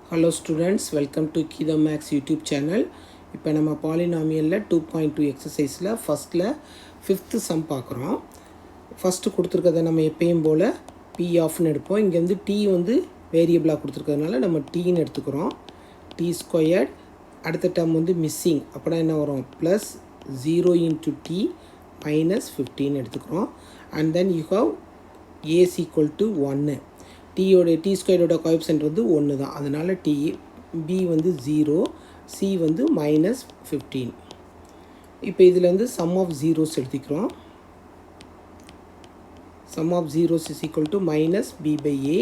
Hello students, welcome to Kida Max YouTube channel. இப்போ நம்ம பாலினாமியல்ல 2.2 எக்ஸசைஸில் ஃபஸ்ட்டில் 5th சம் பார்க்குறோம். ஃபஸ்ட்டு கொடுத்துருக்கதை நம்ம எப்பயும் போல் பி ஆஃப்னு எடுப்போம். இங்கே வந்து டி வந்து வேரியபிளாக கொடுத்துருக்கிறதுனால நம்ம டீன்னு எடுத்துக்கிறோம். T squared. அடுத்த டேர்ம் வந்து மிஸ்ஸிங், அப்படின்னா என்ன வரும், ப்ளஸ் 0 இன்ட்டு டி மைனஸ் 15 எடுத்துக்கிறோம். And then you have S equal to 1. டீயோட டி ஸ்கொயரோட கோஎஃபிஷியன்ட் வந்து 1 தான், அதனால் டி. பி வந்து 0, சி வந்து மைனஸ் 15. இப்போ இதில் வந்து சம் ஆஃப் ஜீரோஸ் எடுத்துக்கிறோம். Sum of zeros is equal to minus B by A.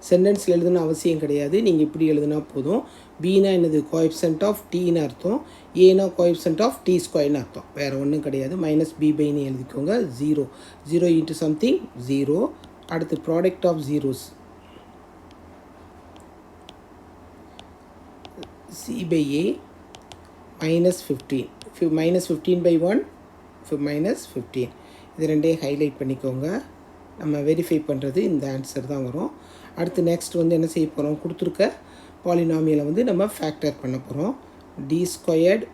சென்டென்ஸில் எழுதுன அவசியம் கிடையாது, நீங்கள் இப்படி எழுதுனா போதும். பினா என்னது, கோஎஃபிஷியன்ட் ஆஃப் டீன்னு அர்த்தம். ஏனா கோஎஃபிஷியன்ட் ஆஃப் டி ஸ்கொயர்னு அர்த்தம், வேறு ஒன்றும் கிடையாது. மைனஸ் பி பைன்னு எழுதிக்கோங்க. 0 இன்ட்டு சம்திங் 0. அடுத்து product of zeros c by a minus 15. minus 15 by 1 minus 15. இது ரெண்டே ஹைலைட் பண்ணிக்கோங்க. நம்ம வெரிஃபை பண்ணுறது இந்த ஆன்சர் தான் வரும். அடுத்து நெக்ஸ்ட் வந்து என்ன செய்ய போகிறோம், கொடுத்துருக்க பாலினாமியலை வந்து நம்ம ஃபேக்டர் பண்ண போகிறோம். டி ஸ்கொயர்ட்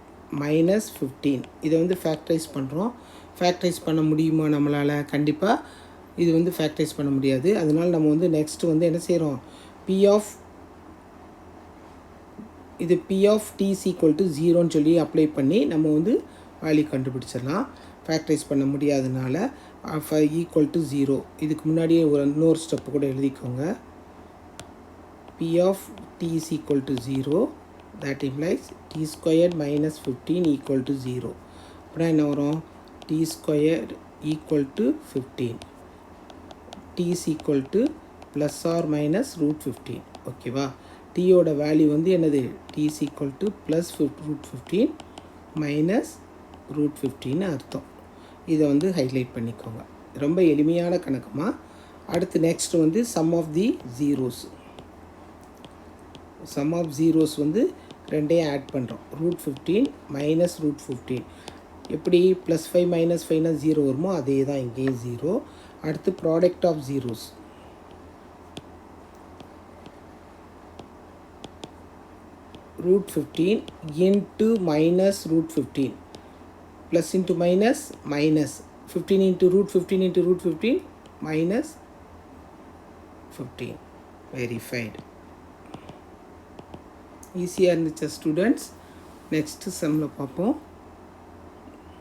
மைனஸ் 15 இதை வந்து ஃபேக்டரைஸ் பண்ணுறோம். ஃபேக்டரைஸ் பண்ண முடியுமா நம்மளால்? கண்டிப்பாக இது வந்து ஃபேக்டரைஸ் பண்ண முடியாது. அதனால் நம்ம வந்து நெக்ஸ்ட்டு வந்து என்ன செய்கிறோம், பி ஆஃப் இது P of T equal to 0ன்னு சொல்லி அப்ளை பண்ணி நம்ம வந்து வேல்யூ கண்டுபிடிச்சிடலாம். ஃபேக்டரைஸ் பண்ண முடியாதனால ஈக்குவல் டு 0. இதுக்கு முன்னாடியே ஒரு இன்னொரு ஸ்டெப்பு கூட எழுதிக்கோங்க. P of T is equal to 0, that implies T square minus 15 equal to 0. அப்புறம் என்ன வரும், T square equal to 15. T is equal to plus or minus root 15. ஓகேவா? டீயோட வேல்யூ வந்து என்னது, T is equal to plus root 15 minus root 15 அர்த்தம். இதை வந்து ஹைலைட் பண்ணிக்கோங்க. ரொம்ப எளிமையான கணக்குமா. அடுத்து நெக்ஸ்ட் வந்து sum of the zeros. Sum of zeros வந்து ரெண்டையும் ஆட் பண்ணுறோம். Root 15 minus root 15. எப்படி ப்ளஸ் 5 மைனஸ் 5னா 0 வருமோ அதே தான் இங்கேயும் 0. அடுத்து product of zeros. root 15 into minus root 15. Plus into minus, minus. 15 into root 15 into root 15, minus 15. Verified. Easier இருந்துச்சா ஸ்டூடெண்ட்ஸ்? நெக்ஸ்ட்டு சம்மில் பார்ப்போம்.